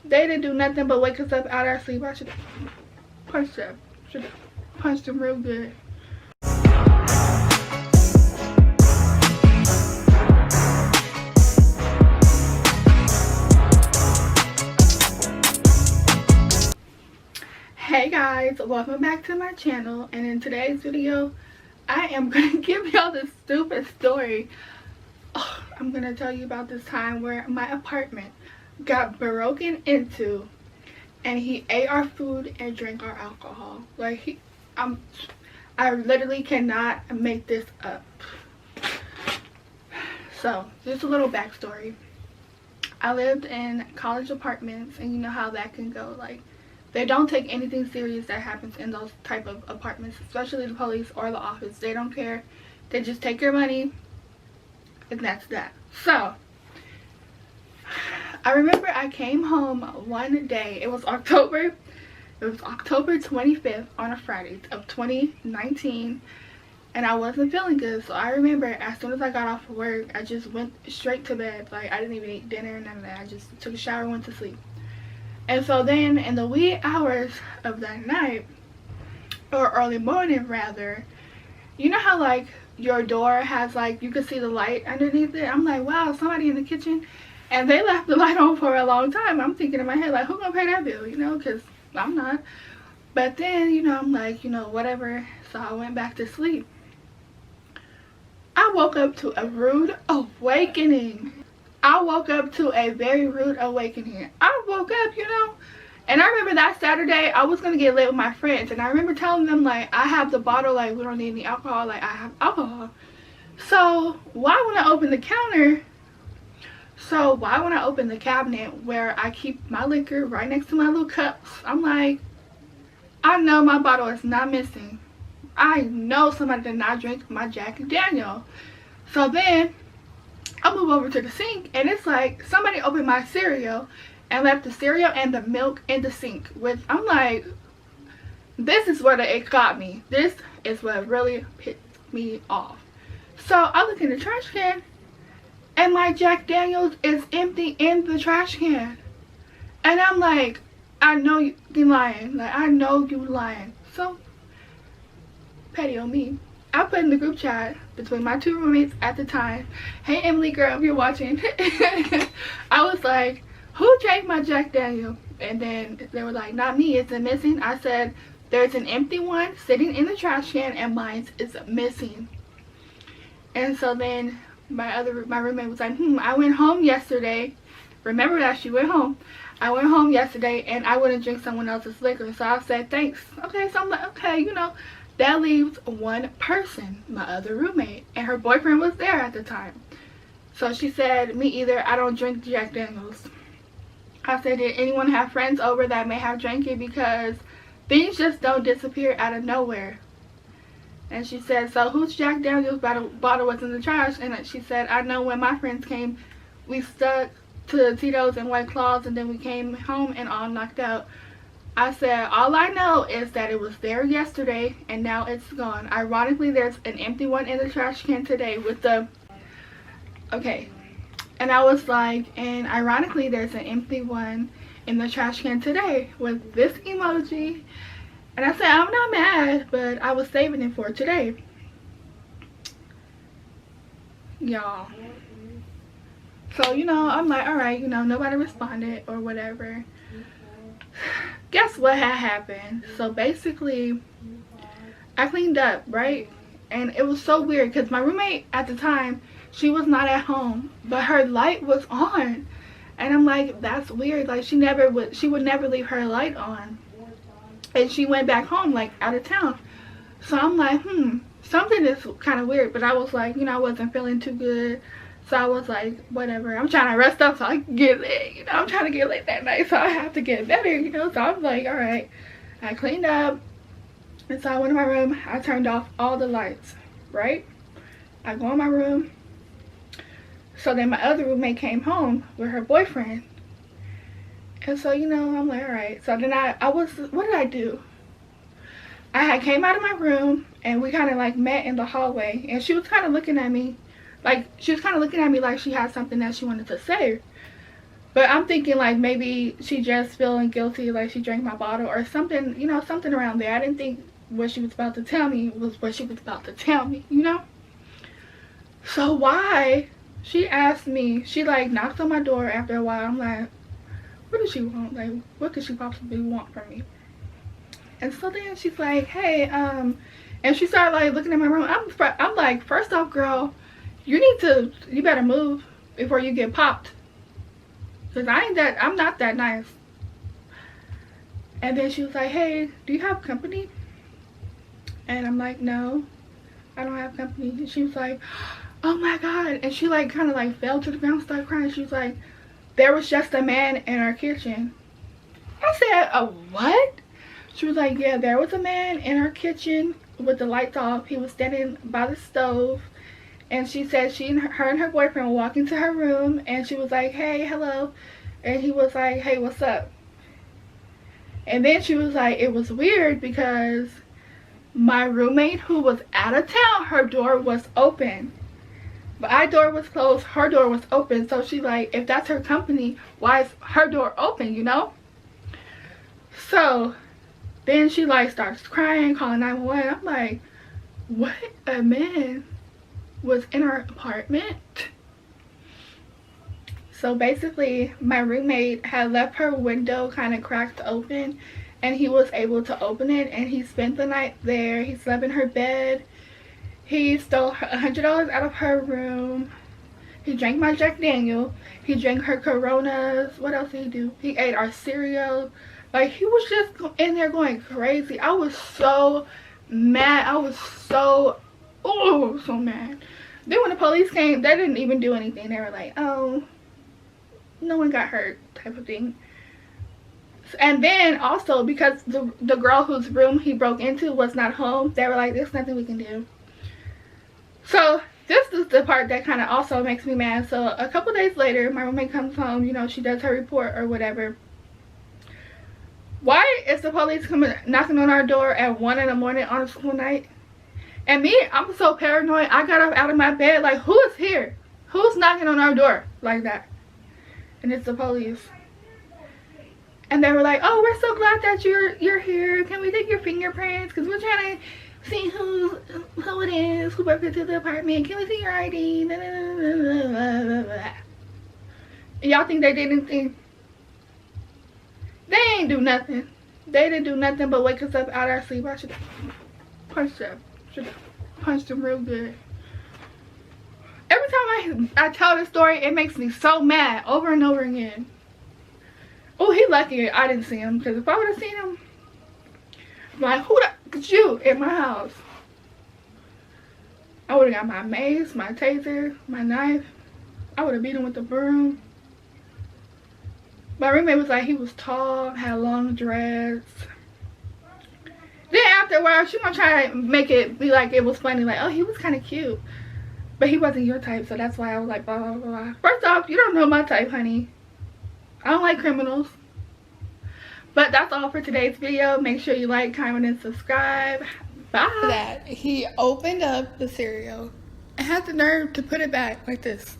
They didn't do nothing but wake us up out of our sleep. I should have punched them. Should have punched them real good. Hey guys, welcome back to my channel, and in today's video I am gonna give y'all this stupid story. I'm gonna tell you about this time where my apartment got broken into and he ate our food and drank our alcohol. Like I literally cannot make this up. So just a little backstory. I lived in college apartments, and you know how that can go. Like, they don't take anything serious that happens in those type of apartments, especially the police or the office. They don't care. They just take your money, and that's that. So I remember I came home one day. It was October 25th on a Friday of 2019, and I wasn't feeling good. So I remember as soon as I got off of work, I just went straight to bed. Like, I didn't even eat dinner, none of that. I just took a shower and went to sleep. And so then in the wee hours of that night, or early morning rather, you know how like your door has, like, you can see the light underneath it? I'm like, wow, somebody in the kitchen, and they left the light on for a long time. I'm thinking in my head, like, who gonna pay that bill, you know, because I'm not. But then, you know, I'm like, you know, whatever. So I went back to sleep. I woke up to a rude awakening. I woke up to a very rude awakening. I woke up, you know, and I remember that Saturday I was gonna get lit with my friends, and I remember telling them, like, I have the bottle, like, we don't need any alcohol, like, I have alcohol. So why when I open the counter, why when I open the cabinet where I keep my liquor right next to my little cups, I'm like, I know my bottle is not missing. I know somebody did not drink my Jack and Daniel. So then I move over to the sink, and it's like somebody opened my cereal and left the cereal and the milk in the sink. Which I'm like, this is what it got me. This is what really pissed me off. So I look in the trash can, and my Jack Daniels is empty in the trash can. And I'm like, I know you lying. Like, I know you lying. So petty on me. I put in the group chat between my two roommates at the time, hey Emily girl, if you're watching, I was like, who drank my Jack Daniel? And then they were like, not me, is it missing? I said, there's an empty one sitting in the trash can and mine is missing. And so then my roommate was like, I went home yesterday. Remember that, she went home. I went home yesterday and I wouldn't drink someone else's liquor. So I said, thanks. Okay, so I'm like, okay, you know, that leaves one person, my other roommate, and her boyfriend was there at the time. So she said, me either, I don't drink Jack Daniels. I said, did anyone have friends over that may have drank it, because things just don't disappear out of nowhere. And she said, so whose Jack Daniels bottle was in the trash? And she said, I know when my friends came, we stuck to Tito's and White Claws, and then we came home and all knocked out. I said, all I know is that it was there yesterday and now it's gone. Ironically, there's an empty one in the trash can today with the, okay. And I was like, and ironically, there's an empty one in the trash can today with this emoji. And I said, I'm not mad, but I was saving it for today. Y'all. So, you know, I'm like, all right, you know, nobody responded or whatever. Guess what had happened? So basically, I cleaned up, right? And it was so weird because my roommate at the time, she was not at home, but her light was on. And I'm like, that's weird. Like, she would never leave her light on. And she went back home, like, out of town. So I'm like, something is kind of weird. But I was like, you know, I wasn't feeling too good. So I was like, whatever, I'm trying to rest up so I can get lit, you know, I'm trying to get lit that night, so I have to get better, you know. So I was like, all right. I cleaned up, and so I went in my room. I turned off all the lights, right? I go in my room. So then my other roommate came home with her boyfriend. And so, you know, I'm like, all right. So then what did I do? I had came out of my room, and we kind of like met in the hallway, and she was kind of looking at me like she had something that she wanted to say. But I'm thinking like maybe she just feeling guilty, like she drank my bottle or something, you know, something around there. I didn't think what she was about to tell me was what she was about to tell me, you know? So why? She asked me, she like knocked on my door after a while. I'm like, what does she want? Like, what could she possibly want from me? And so then she's like, hey, and she started like looking at my room. I'm like, first off, girl, you better move before you get popped. Cause I'm not that nice. And then she was like, hey, do you have company? And I'm like, no, I don't have company. And she was like, oh my God. And she like kind of like fell to the ground, started crying. She was like, there was just a man in our kitchen. I said, a what? She was like, yeah, there was a man in our kitchen with the lights off. He was standing by the stove. And she said her and her boyfriend were walking to her room. And she was like, hey, hello. And he was like, hey, what's up? And then she was like, it was weird because my roommate who was out of town, her door was open. But our door was closed, her door was open. So she's like, if that's her company, why is her door open, you know? So then she like starts crying, calling 911. I'm like, what? A man was in our apartment? So basically my roommate had left her window kind of cracked open, and he was able to open it, and he spent the night there. He slept in her bed. He stole $100 out of her room. He drank my Jack Daniel. He drank her Coronas. What else did he do? He ate our cereal. Like, he was just in there going crazy. I was so mad. I was so mad. Then when the police came, they didn't even do anything. They were like, oh, no one got hurt type of thing. And then also because the girl whose room he broke into was not home, they were like, there's nothing we can do. So this is the part that kind of also makes me mad. So a couple days later, my roommate comes home, you know, she does her report or whatever. Why is the police coming knocking on our door at 1 in the morning on a school night? And me, I'm so paranoid. I got up out of my bed like, who is here? Who's knocking on our door like that? And it's the police. And they were like, oh, we're so glad that you're here. Can we take your fingerprints? Because we're trying to see who it is, who broke into the apartment. Can we see your ID? Y'all think they did anything? They ain't do nothing. They didn't do nothing but wake us up out of our sleep. I should punch them. Should punch them real good. Every time I tell this story, it makes me so mad over and over again. Oh, he lucky I didn't see him, because if I would have seen him, I'm like, who the you in my house? I would have got my mace, my taser, my knife. I would have beat him with the broom. My roommate was like, he was tall, had long dreads. Then after a while, she gonna try to make it be like it was funny, like, oh, he was kind of cute. But he wasn't your type, so that's why I was like, blah, blah, blah. First off, you don't know my type, honey. I don't like criminals. But that's all for today's video. Make sure you like, comment, and subscribe. Bye. That he opened up the cereal and had the nerve to put it back like this.